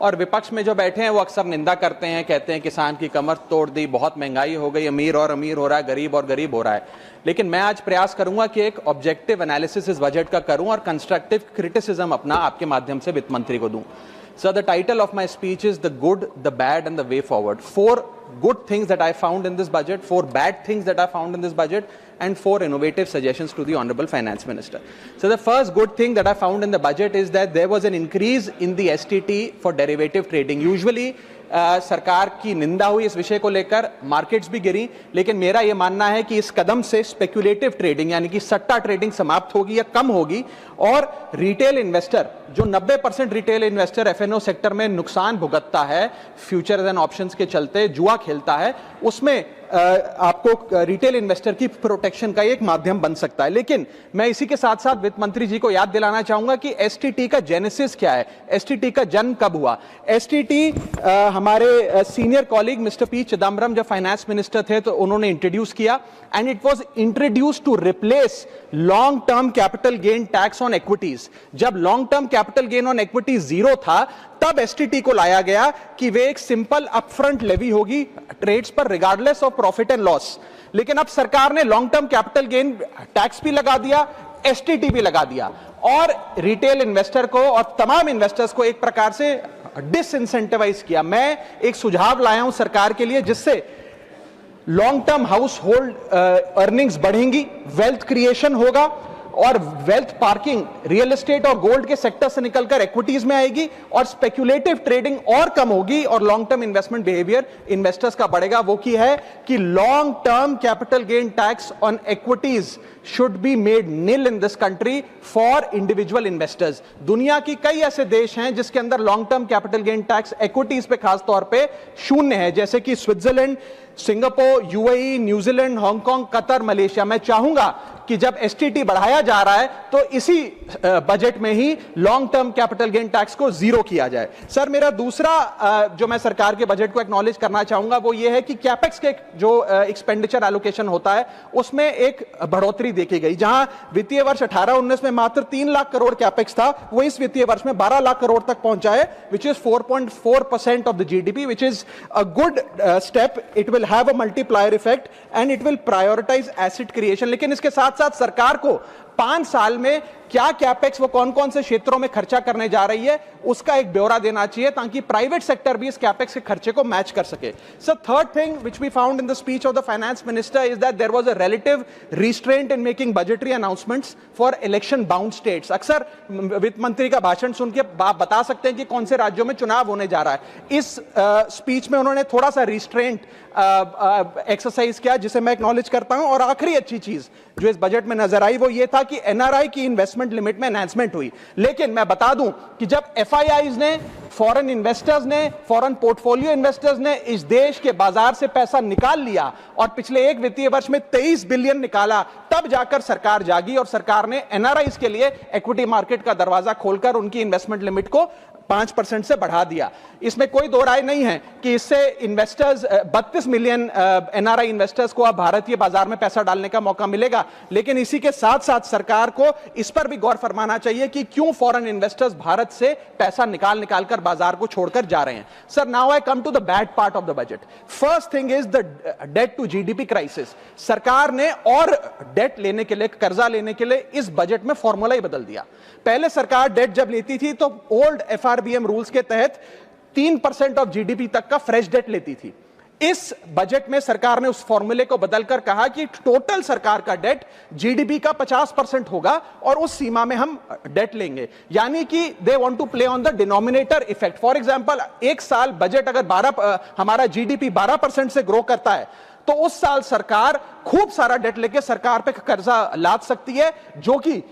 और विपक्ष में जो बैठे हैं वो अक्सर निंदा करते हैं, कहते हैं किसान की कमर तोड़ दी, बहुत महंगाई हो गई, अमीर और अमीर हो रहा है, गरीब और गरीब हो रहा है। लेकिन मैं आज प्रयास करूंगा कि एक ऑब्जेक्टिव एनालिसिस इस बजट का करूं और कंस्ट्रक्टिव क्रिटिसिज्म अपना आपके माध्यम से वित्त मंत्री को दूं। So the title of my speech is The Good, the Bad and the Way Forward. 4 good things that I found in this budget, 4 bad things that I found in this budget, and 4 innovative suggestions to the Honorable Finance Minister. So the first good thing that I found in the budget is that there was an increase in the STT for derivative trading. Usually सरकार की निंदा हुई इस विषय को लेकर, markets भी गिरी, लेकिन मेरा यह मानना है कि इस कदम से स्पेक्युलेटिव ट्रेडिंग यानी कि सट्टा ट्रेडिंग समाप्त होगी या कम होगी और रिटेल इन्वेस्टर, जो 90% रिटेल इन्वेस्टर एफएनओ सेक्टर में नुकसान भुगतता है, फ्यूचर्स एंड ऑप्शंस के चलते जुआ खेलता है, उसमें आपको रिटेल इन्वेस्टर की प्रोटेक्शन का एक माध्यम बन सकता है। लेकिन मैं इसी के साथ साथ वित्त मंत्री जी को याद दिलाना चाहूंगा कि एसटीटी का जेनेसिस क्या है, एसटीटी का जन्म कब हुआ। एसटीटी हमारे senior colleague mister P Chidambaram जब फाइनेंस मिनिस्टर थे तो उन्होंने इंट्रोड्यूस किया and it was introduce to replace long term capital gain tax on equities. जब long term capital gain on equities zero था तब एसटीटी को लाया गया कि वे एक सिंपल अपफ्रंट लेवी होगी ट्रेड्स पर regardless of profit and loss. लेकिन अब सरकार ने long term capital gain tax भी लगा दिया, एसटीटी भी लगा दिया और रिटेल इन्वेस्टर को और तमाम इन्वेस्टर्स को एक प्रकार से डिसइंसेंटिवाइज किया। मैं एक सुझाव लाया हूं सरकार के लिए जिससे long term house hold earnings बढ़ेंगी, वेल्थ क्रिएशन होगा और वेल्थ पार्किंग रियल एस्टेट और गोल्ड के सेक्टर से निकलकर इक्विटीज में आएगी और स्पेक्युलेटिव ट्रेडिंग और कम होगी और long term investment behaviour investors का बढ़ेगा। वो की है कि long term capital gain tax on equities should be made nil in this country for individual investors. दुनिया की कई ऐसे देश हैं जिसके अंदर long term capital gain tax equities पे खास तौर पे शून्य है, जैसे कि Switzerland, Singapore, UAE, New Zealand, Hong Kong, Qatar, Malaysia. मैं चाहूंगा कि जब एसटीटी बढ़ाया जा रहा है तो इसी बजट में ही long term capital gain tax को जीरो किया जाए। सर, मेरा दूसरा जो मैं सरकार के बजट को एक्नॉलेज करना चाहूंगा वो ये है कि कैपेक्स के जो एक्सपेंडिचर एलोकेशन होता है उसमें एक बढ़ोतरी देखी गई। जहां वित्तीय वर्ष 18-19 में मात्र 3 लाख करोड़ कैपेक्स था, वो इस वित्तीय वर्ष में 12 लाख करोड़ तक पहुंचा है, which is 4.4% of the GDP, which is a good step. It will have a multiplier effect and it will prioritise asset creation. लेकिन इसके साथ साथ सरकार को 5 साल में क्या कैपेक्स वो कौन कौन से क्षेत्रों में खर्चा करने जा रही है उसका एक ब्यौरा देना चाहिए ताकि प्राइवेट सेक्टर भी इस कैपेक्स के खर्चे को मैच कर सके। So third thing which we found in the speech of the finance minister is that there was a relative restraint in making budgetary announcements for election bound states. अक्सर वित्त मंत्री का भाषण सुन के आप बता सकते हैं कि कौन से राज्यों में चुनाव होने जा रहा है। इस स्पीच में उन्होंने थोड़ा सा रिस्ट्रेंट एक्सरसाइज किया जिसे मैं एक्नॉलेज करता हूं। और आखिरी अच्छी चीज जो इस बजट में नजर आई वो ये था कि एनआरआई की इन्वेस्टमेंट लिमिट में एनहांसमेंट हुई। लेकिन मैं बता दूं कि जब एफआईआईज ने, फॉरेन इन्वेस्टर्स ने, फॉरेन पोर्टफोलियो इन्वेस्टर्स ने इस देश के बाजार से पैसा निकाल लिया और पिछले एक वित्तीय वर्ष में 23 बिलियन निकाला, तब जाकर सरकार जागी और सरकार ने एनआरआईज के लिए इक्विटी मार्केट का दरवाजा खोलकर उनकी इन्वेस्टमेंट लिमिट को 5% से बढ़ा दिया। इसमें कोई दो राय नहीं है कि इससे इन्वेस्टर्स 32 मिलियन एनआरआई इन्वेस्टर्स को अब भारतीय बाजार में पैसा डालने का मौका मिलेगा। लेकिन इसी के साथ साथ सरकार को इस पर भी गौर फरमाना चाहिए कि क्यों फॉरेन इन्वेस्टर्स भारत से पैसा निकाल कर बाजार को छोड़कर जा रहे हैं। Sir, now I come to the bad part of the budget. First thing is the debt to GDP crisis. सरकार ने और डेट लेने के लिए, कर्जा लेने के लिए इस बजट में फॉर्मूला ही बदल दिया। पहले सरकार डेट जब लेती थी तो ओल्ड एफआरबीएम रूल्स के तहत 3% ऑफ जीडीपी तक का फ्रेश डेट लेती थी। इस बजट में सरकार ने उस फॉर्मूले को बदलकर कहा कि टोटल सरकार का डेट जीडीपी का 50% होगा और उस सीमा में हम डेट लेंगे। यानी कि they want to play on the denominator effect. For example, एक साल बजट अगर हमारा जीडीपी 12% से ग्रो करता है तो उस साल सरकार खूब सारा डेट लेके सरकार पे कर्जा लाद सकती है जो कि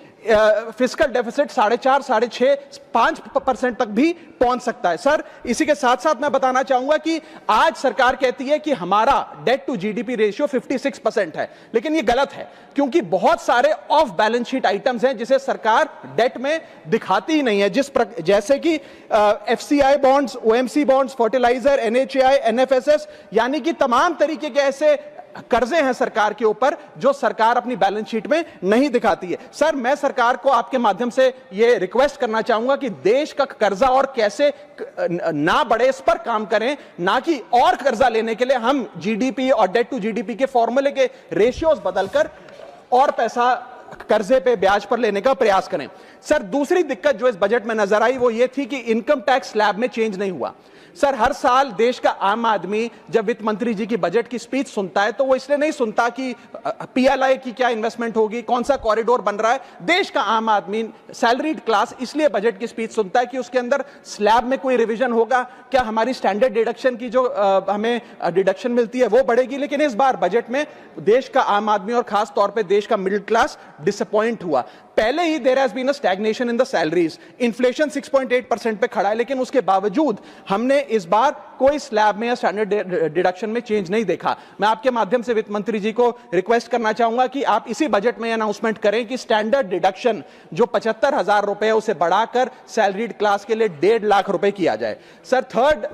फिस्कल डेफिसिट 4.5, 6.5, 5% तक भी पहुंच सकता है। सर, इसी के साथ साथ मैं बताना चाहूंगा कि आज सरकार कहती है कि हमारा डेट टू जीडीपी रेशियो 56% है, लेकिन ये गलत है क्योंकि बहुत सारे ऑफ बैलेंस शीट आइटम्स हैं जिसे सरकार डेट में दिखाती ही नहीं है, जैसे कि FCI bonds, OMC bonds, fertilizer, NHAI, NFSS, यानी कि तमाम तरीके के ऐसे कर्जे हैं सरकार के ऊपर जो सरकार अपनी बैलेंस शीट में नहीं दिखाती है। सर, मैं सरकार को आपके माध्यम से यह रिक्वेस्ट करना चाहूंगा कि देश का कर्जा और कैसे ना बढ़े इस पर काम करें, ना कि और कर्जा लेने के लिए हम जीडीपी और डेट टू जीडीपी के फॉर्मूले के रेशियोज बदलकर और पैसा कर्जे पे ब्याज पर लेने का प्रयास करें। सर, दूसरी दिक्कत जो इस बजट में नजर आई वो ये थी कि इनकम टैक्स स्लैब में चेंज नहीं हुआ। सर, हर साल देश का आम आदमी जब वित्त मंत्री जी की बजट की स्पीच सुनता है तो वो इसलिए नहीं सुनता कि पीएलआई की क्या इन्वेस्टमेंट होगी, कौन सा कॉरिडोर बन रहा है। देश का आम आदमी, सैलरीड क्लास, इसलिए बजट की स्पीच सुनता है कि उसके अंदर स्लैब में कोई रिवीजन होगा, क्या हमारी स्टैंडर्ड डिडक्शन की जो हमें डिडक्शन मिलती है वो बढ़ेगी। लेकिन इस बार बजट में देश का आम आदमी और खास तौर पर देश का मिडिल क्लास डिसअपॉइंट हुआ। पहले ही there has been a stagnation in the salaries, inflation 6.8% पे खड़ा है, लेकिन उसके बावजूद हमने इस बार कोई स्लैब में या स्टैंडर्ड डिडक्शन में चेंज नहीं देखा। मैं आपके माध्यम से वित्त मंत्री जी को रिक्वेस्ट करना चाहूंगा कि आप इसी बजट में अनाउंसमेंट करें कि स्टैंडर्ड डिडक्शन जो 75,000 रुपए है उसे बढ़ाकर सैलरीड क्लास के लिए 1.5 लाख रुपए किया जाए। Sir, third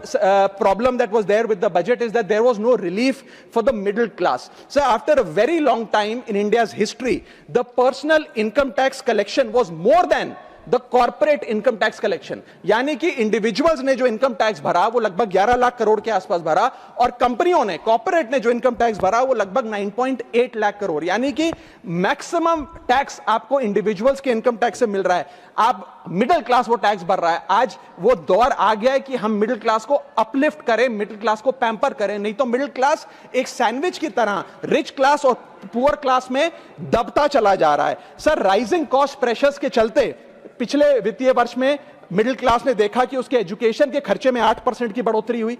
problem that was there with the budget is that there was no relief for the middle class. Sir, after a very long time in India's history the personal income tax collection was more than the corporate income tax collection। यानी कि individuals ने जो income tax भरा वो लगभग 11 लाख करोड़ के आसपास भरा और कंपनियों ने, कॉर्पोरेट ने जो इनकम टैक्स भरा वो लगभग 9.8 लाख करोड़, यानी कि मैक्सिमम टैक्स आपको इंडिविजुअल्स के इनकम टैक्स से मिल रहा है। आप मिडिल क्लास वो टैक्स भर रहा है। आज वो दौर आ गया है कि हम मिडिल क्लास को अपलिफ्ट करें, मिडिल क्लास को पैम्पर करें, नहीं तो मिडिल क्लास एक सैंडविच की तरह रिच क्लास और पुअर क्लास में दबता चला जा रहा है। सर, राइजिंग कॉस्ट प्रेशर्स के चलते पिछले वित्तीय वर्ष में मिडिल क्लास ने देखा कि उसके एजुकेशन के खर्चे में 8% की बढ़ोतरी हुई,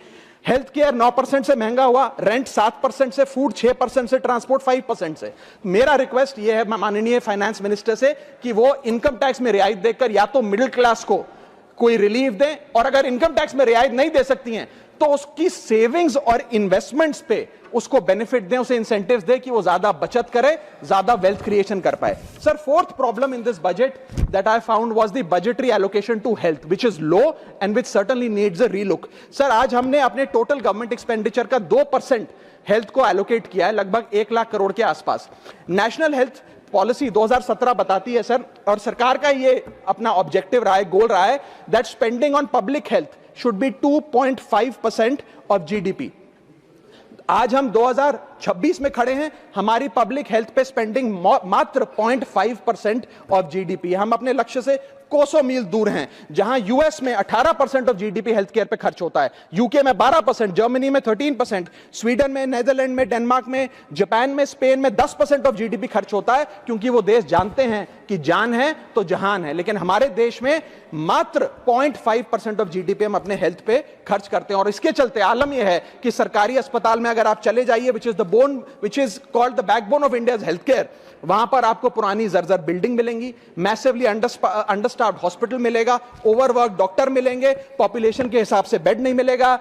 हेल्थ केयर 9% से महंगा हुआ, रेंट 7% से, फूड 6% से, ट्रांसपोर्ट 5% से। मेरा रिक्वेस्ट यह है माननीय फाइनेंस मिनिस्टर से कि वो इनकम टैक्स में रियायत देकर या तो मिडिल क्लास को कोई रिलीफ दें, और अगर इनकम टैक्स में रियायत नहीं दे सकती हैं तो उसकी सेविंग्स और इन्वेस्टमेंट्स पे उसको बेनिफिट दें, उसे इंसेंटिव्स दें कि वो ज्यादा बचत करे, ज्यादा वेल्थ क्रिएशन कर पाए। Sir, fourth problem in this budget that I found was the budgetary allocation to health which is low and which certainly needs a relook. Sir, आज हमने अपने टोटल गवर्नमेंट एक्सपेंडिचर का 2% हेल्थ को allocate किया है, लगभग 1 लाख करोड़ के आसपास। नेशनल हेल्थ पॉलिसी 2017 बताती है सर, और सरकार का ये अपना ऑब्जेक्टिव रहा है, गोल रहा है, that spending on public health should be 2.5% of GDP. आज हम 2026 में खड़े हैं, हमारी पब्लिक हेल्थ पे स्पेंडिंग मात्र 0.5% ऑफ जीडीपी। हम अपने लक्ष्य से कोसों मील दूर हैं। जहां यूएस में 18% ऑफ जीडीपी हेल्थ केयर पे खर्च होता है, यूके में 12%, जर्मनी में 13%, स्वीडन में, नेदरलैंड में, डेनमार्क में, जापान में, स्पेन में 10% ऑफ जीडीपी खर्च होता है, क्योंकि वो देश जानते हैं कि जान है तो जहान है। लेकिन हमारे देश में मात्र 0.5% ऑफ जीडीपी हम अपने हेल्थ पे खर्च करते हैं, और इसके चलते आलम यह है कि सरकारी अस्पताल में अगर आप चले जाइए, which is called the backbone of India's healthcare, वहां पर आपको पुरानी जर्जर बिल्डिंग मिलेंगी, मैसिवली अंडरस्टाफ्ड हॉस्पिटल मिलेगा, ओवरवर्क डॉक्टर मिलेंगे, पॉपुलेशन के हिसाब से बेड नहीं मिलेगा,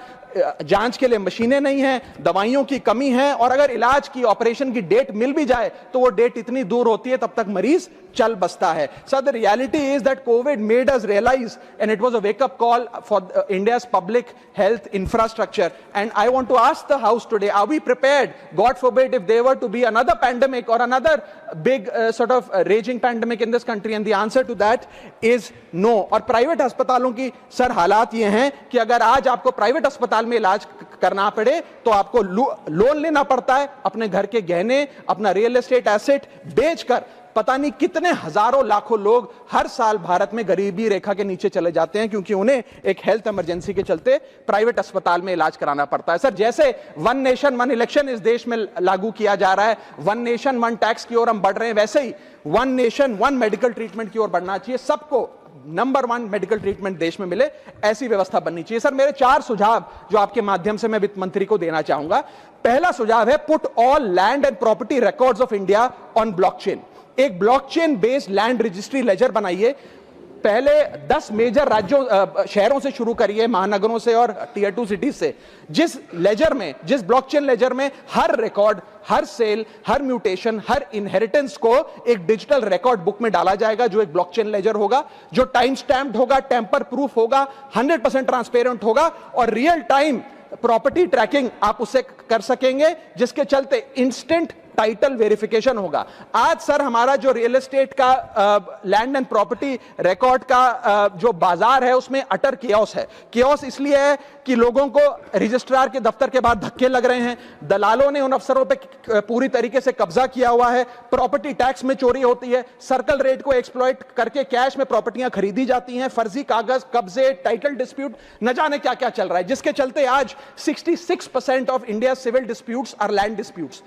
जांच के लिए मशीनें नहीं हैं, दवाइयों की कमी है, और अगर इलाज की, ऑपरेशन की डेट मिल भी जाए तो वो डेट इतनी दूर होती है तब तक मरीज चल बसता है। Sir, the reality is that Covid made us realise and it was a wake up call for India's public health infrastructure, and I want to ask the house today, are we prepared, God forbid, if there were to be another pandemic और another big sort of raging pandemic in this country, and the answer to that is no। और private अस्पतालों की sir हालात ये हैं कि अगर आज आपको प्राइवेट अस्पताल में इलाज करना पड़े तो आपको लोन लेना पड़ता है, अपने घर के गहने, अपना रियल एस्टेट एसेट बेचकर पता नहीं कितने हजारों लाखों लोग हर साल भारत में गरीबी रेखा के नीचे चले जाते हैं, क्योंकि उन्हें एक हेल्थ इमरजेंसी के चलते प्राइवेट अस्पताल में इलाज कराना पड़ता है। सर, जैसे वन नेशन वन इलेक्शन इस देश में लागू किया जा रहा है, वन नेशन वन टैक्स की ओर हम बढ़ रहे हैं, वैसे ही one nation one medical treatment की ओर बढ़ना चाहिए। सबको नंबर 1 मेडिकल ट्रीटमेंट देश में मिले, ऐसी व्यवस्था बननी चाहिए। सर, मेरे 4 सुझाव जो आपके माध्यम से मैं वित्त मंत्री को देना चाहूंगा। पहला सुझाव है, put all land and property records of India on blockchain. एक blockchain based land registry ledger बनाइए। पहले 10 मेजर राज्यों, शहरों से शुरू करिए, महानगरों से और टियर 2 सिटीज से, जिस लेजर में, जिस ब्लॉकचेन लेजर में हर रिकॉर्ड, हर सेल, हर म्यूटेशन, हर इनहेरिटेंस को एक डिजिटल रिकॉर्ड बुक में डाला जाएगा, जो एक ब्लॉकचेन लेजर होगा, जो टाइम स्टैम्प्ड होगा, टेम्पर प्रूफ होगा, 100% ट्रांसपेरेंट होगा और रियल टाइम प्रॉपर्टी ट्रैकिंग आप उससे कर सकेंगे, जिसके चलते इंस्टेंट टाइटल वेरिफिकेशन होगा। आज सर हमारा जो रियल एस्टेट का लैंड एंड प्रॉपर्टी रिकॉर्ड का जो बाजार है उसमें अटर कियोस है। कियोस इसलिए है कि लोगों को रजिस्ट्रार के दफ्तर के बाद धक्के लग रहे हैं, दलालों ने उन अफसरों पे पूरी तरीके से कब्जा किया हुआ है, प्रॉपर्टी टैक्स में चोरी होती है, सर्कल रेट को एक्सप्लॉइट करके कैश में प्रॉपर्टियां खरीदी जाती हैं, फर्जी कागज, कब्जे, टाइटल डिस्प्यूट, न जाने क्या क्या चल रहा है, जिसके चलते आज 66% of India civil disputes are land disputes.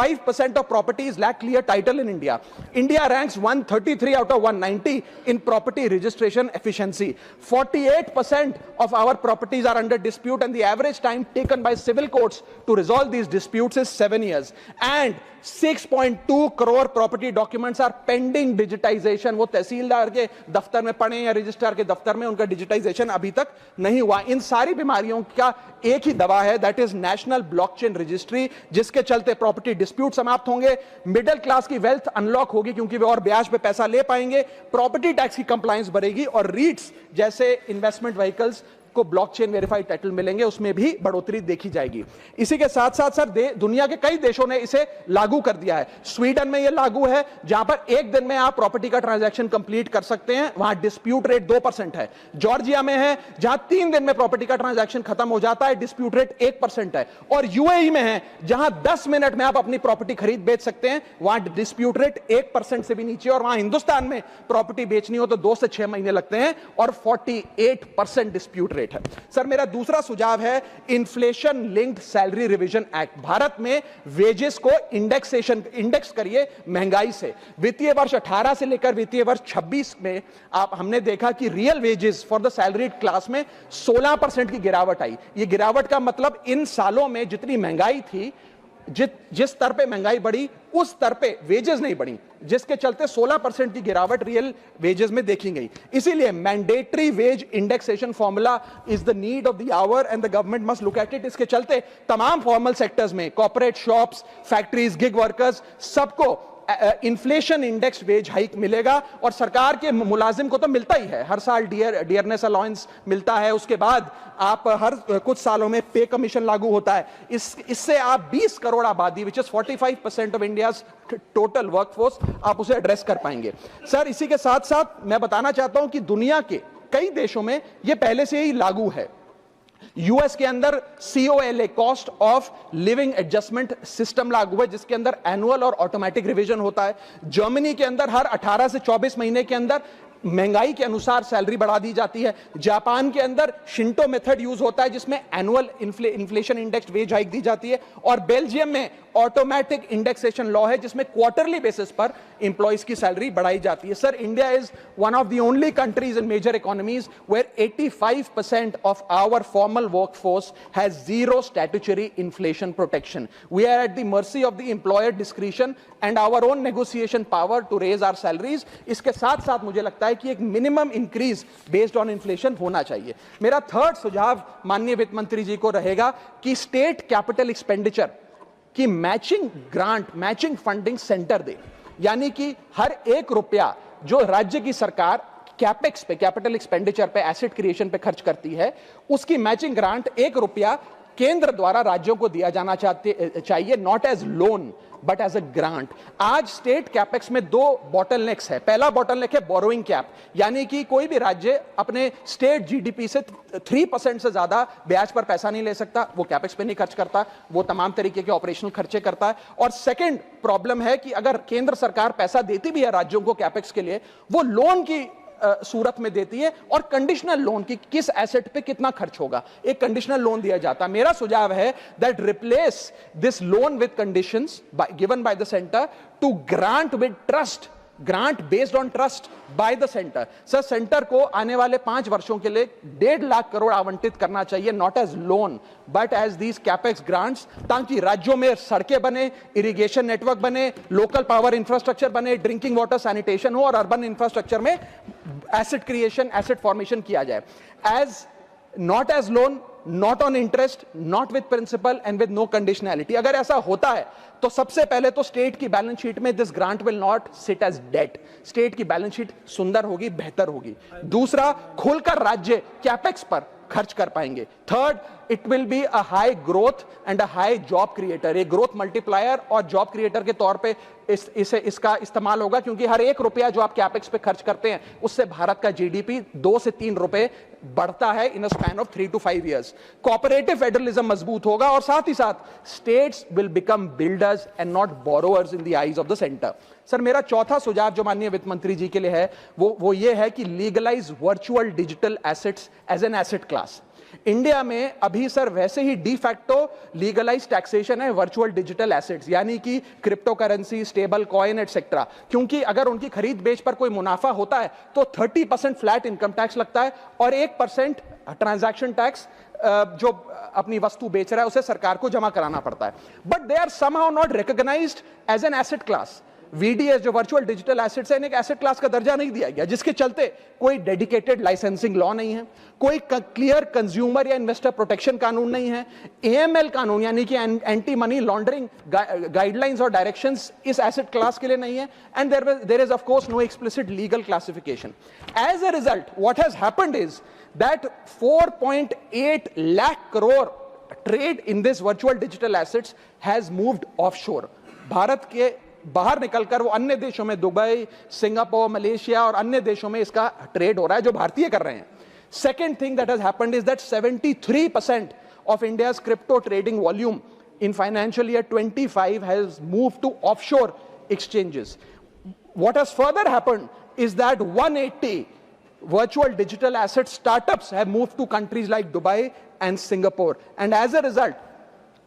45% of properties lack clear title in India. India ranks 133 out of 190 in property registration efficiency. 48% of our properties are under dispute, and the average time taken by civil courts to resolve these disputes is 7 years. And 6.2 crore property documents are pending digitization. वो तहसीलदार के दफ्तर में पड़े या registrar के दफ्तर में, उनका डिजिटाइजेशन अभी तक नहीं हुआ। इन सारी बीमारियों का एक ही दवा है, that is national blockchain registry, जिसके चलते प्रॉपर्टी डिस्प्यूट समाप्त होंगे, मिडिल क्लास की वेल्थ अनलॉक होगी क्योंकि वे और ब्याज पे पैसा ले पाएंगे, प्रॉपर्टी टैक्स की कंप्लायंस बढ़ेगी, और रीट्स जैसे इन्वेस्टमेंट व्हीकल्स को ब्लॉकचेन वेरीफाइड टाइटल मिलेंगे, उसमें भी बढ़ोतरी देखी जाएगी। इसी के साथ साथ सर दुनिया के कई देशों ने इसे लागू कर दिया है। स्वीडन में यह लागू है, जहां पर एक दिन में आप प्रॉपर्टी का ट्रांजैक्शन कंप्लीट कर सकते हैं, वहां डिस्प्यूट रेट 2% है। जॉर्जिया में है, जहां 3 दिन में प्रॉपर्टी का ट्रांजैक्शन खत्म हो जाता है, डिस्प्यूट रेट 1% है। और यूएई में है, जहां 10 मिनट में आप अपनी प्रॉपर्टी खरीद बेच सकते हैं, वहां डिस्प्यूट रेट 1% से भी नीचे। और वहां हिंदुस्तान में प्रॉपर्टी बेचनी हो तो 2 से 6 महीने लगते हैं और 48% डिस्प्यूट रेट है। सर मेरा दूसरा सुझाव है inflation linked salary revision act. Bharat में वेजेस को इंडेक्स करिए महंगाई से। वित्तीय वर्ष 18 से लेकर वित्तीय वर्ष 26 में हमने देखा कि real wages for the salaried class में 16% की गिरावट आई। ये गिरावट का मतलब इन सालों में जितनी महंगाई थी, जिस स्तर पे महंगाई बढ़ी उस स्तर पे वेजेस नहीं बढ़ी, जिसके चलते 16% की गिरावट रियल वेजेस में देखी गई। इसीलिए mandatory wage indexation formula is the need of the hour and the government must look at it. इसके चलते तमाम फॉर्मल सेक्टर्स में, corporate, shops, factories, gig workers, सबको इन्फ्लेशन इंडेक्स वेज हाइक मिलेगा। और सरकार के मुलाजिम को तो मिलता ही है, हर साल डियरनेस अलाउंस मिलता है, उसके बाद आप हर कुछ सालों में पे कमीशन लागू होता है। इससे आप 20 करोड़ आबादी, which is 45% of India's total workforce, आप उसे एड्रेस कर पाएंगे। सर इसी के साथ साथ मैं बताना चाहता हूं कि दुनिया के कई देशों में यह पहले से ही लागू है। यूएस के अंदर COLA, cost of living adjustment system लागू है, जिसके अंदर एनुअल और ऑटोमेटिक रिवीजन होता है। जर्मनी के अंदर हर 18 से 24 महीने के अंदर महंगाई के अनुसार सैलरी बढ़ा दी जाती है। जापान के अंदर शिंटो मेथड यूज होता है, जिसमें annual inflation index wage hike दी जाती है। और बेल्जियम में ऑटोमेटिक इंडेक्सेशन लॉ है, जिसमें क्वार्टरली बेसिस पर एम्प्लॉइज की सैलरी बढ़ाई जाती है। Sir India is one of the only countries in major economies where 85% of our formal workforce has zero statutory inflation protection. We are at the mercy of the employer discretion and our own negotiation power to raise our salaries. इसके साथ साथ मुझे लगता है कि एक minimum increase based on inflation होना चाहिए। मेरा थर्ड सुझाव माननीय वित्त मंत्री जी को रहेगा कि स्टेट कैपिटल एक्सपेंडिचर की matching grant, matching funding centre दे, यानी कि हर 1 रुपया जो राज्य की सरकार कैपेक्स पे, कैपिटल एक्सपेंडिचर पे, एसेट क्रिएशन पे खर्च करती है, उसकी मैचिंग ग्रांट 1 रुपया केंद्र द्वारा राज्यों को दिया जाना चाहिए, not as loan but as a grant. आज स्टेट कैपेक्स में 2 बॉटलनेक्स है। पहला बॉटलनेक है बोरोइंग कैप, यानी कि कोई भी राज्य अपने स्टेट जीडीपी से 3% से ज्यादा ब्याज पर पैसा नहीं ले सकता, वो कैपेक्स पे नहीं खर्च करता, वो तमाम तरीके के ऑपरेशनल खर्चे करता है। और सेकंड प्रॉब्लम है कि अगर केंद्र सरकार पैसा देती भी है राज्यों को कैपेक्स के लिए, वो लोन की सूरत में देती है, और कंडीशनल लोन की किस एसेट पे कितना खर्च होगा, एक कंडीशनल लोन दिया जाता है। मेरा सुझाव है that replace this loan with conditions given by the centre to grant with trust, grant based on trust by the centre. Sir centre को आने वाले 5 वर्षों के लिए 1.5 लाख करोड़ आवंटित करना चाहिए, not as loan but as these capex grants, ताकि राज्यों में सड़कें बने, इरिगेशन नेटवर्क बने, लोकल पावर इंफ्रास्ट्रक्चर बने, ड्रिंकिंग वाटर सैनिटेशन हो, और अर्बन इंफ्रास्ट्रक्चर में एसेट क्रिएशन, एसेट फॉर्मेशन किया जाए। As not as loan, not on interest, not with principal and with no conditionality. अगर ऐसा होता है तो सबसे पहले तो स्टेट की बैलेंस शीट में this grant will not sit as debt, state की बैलेंस शीट सुंदर होगी, बेहतर होगी। दूसरा, खुलकर राज्य कैपेक्स पर खर्च कर पाएंगे। Third, it will be a high growth and a high job creator, ये ग्रोथ मल्टीप्लायर और जॉब क्रिएटर के तौर पे इसका इस्तेमाल होगा, क्योंकि हर 1 रुपया जो आप कैपेक्स पे खर्च करते हैं उससे भारत का जीडीपी 2 से 3 रुपए बढ़ता है in a span of 3 to 5 years। Cooperative federalism मजबूत होगा और साथ ही साथ states will become builders and not borrowers in the eyes of the centre. Sir, मेरा चौथा सुझाव जो माननीय वित्त मंत्री जी के लिए है वो ये है कि legalise virtual digital assets as an asset class. India में अभी सर वैसे ही डी फैक्टो लीगलाइज टैक्सेशन है वर्चुअल डिजिटल एसेट्स, यानी कि cryptocurrency, stable coin etcetera, क्योंकि अगर उनकी खरीद बेच पर कोई मुनाफा होता है तो 30% फ्लैट इनकम टैक्स लगता है और 1% ट्रांजैक्शन टैक्स जो अपनी वस्तु बेच रहा है उसे सरकार को जमा कराना पड़ता है। But they are somehow not recognised as an asset class. VDS जो वर्चुअल डिजिटल एसेट्स है, इन्हें एक एसेट क्लास का दर्जा नहीं दिया गया, जिसके चलते कोई डेडिकेटेड लाइसेंसिंग लॉ नहीं है, कोई क्लियर कंज्यूमर या इन्वेस्टर प्रोटेक्शन कानून नहीं है, एएमएल कानून यानी कि एंटी मनी लॉन्ड्रिंग गाइडलाइंस और डायरेक्शंस इस एसेट क्लास के लिए नहीं है, and there is of course no explicit legal classification. As a result what has happened is that 4.8 lakh crore trade in this virtual digital assets has moved offshore. Bharat के बाहर निकलकर वो अन्य देशों में, दुबई, सिंगापुर, मलेशिया और अन्य देशों में इसका ट्रेड हो रहा है जो भारतीय कर रहे हैं। Second thing that has happened is that 73% of India's crypto trading volume in financial year 25 has moved to offshore exchanges. What has further happened is that 180 virtual digital asset startups have moved to countries like Dubai and Singapore, and as a result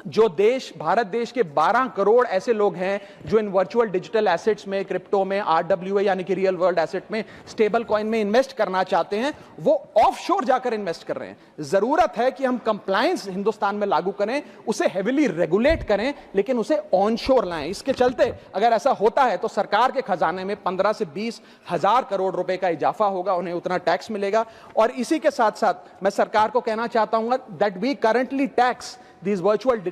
जो देश, भारत देश के 12 करोड़ ऐसे लोग हैं जो इन virtual digital assets में, crypto में, आरडब्ल्यूए यानी कि रियल वर्ल्ड एसेट में, स्टेबल कॉइन में इन्वेस्ट करना चाहते हैं, वो ऑफशोर जाकर इन्वेस्ट कर रहे हैं। जरूरत है कि हम कंप्लायंस हिंदुस्तान में लागू करें, उसे हेविली रेगुलेट करें, लेकिन उसे ऑनशोर लाएं। इसके चलते अगर ऐसा होता है तो सरकार के खजाने में 15 से 20 हजार करोड़ रुपए का इजाफा होगा, उन्हें उतना टैक्स मिलेगा। और इसी के साथ साथ मैं सरकार को कहना चाहता हूं that we currently tax these virtual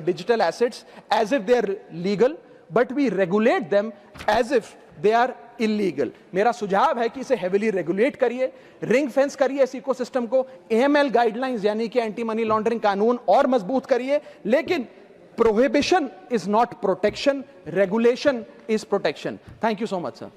digital assets as if they are legal, but we regulate them as if they are illegal। मेरा सुझाव है कि इसे heavily regulate करिए, रिंग फेंस करिए इस इकोसिस्टम को, AML गाइडलाइंस यानी कि एंटी मनी लॉन्ड्रिंग कानून और मजबूत करिए, लेकिन prohibition is not protection, regulation is protection। Thank you so much, sir।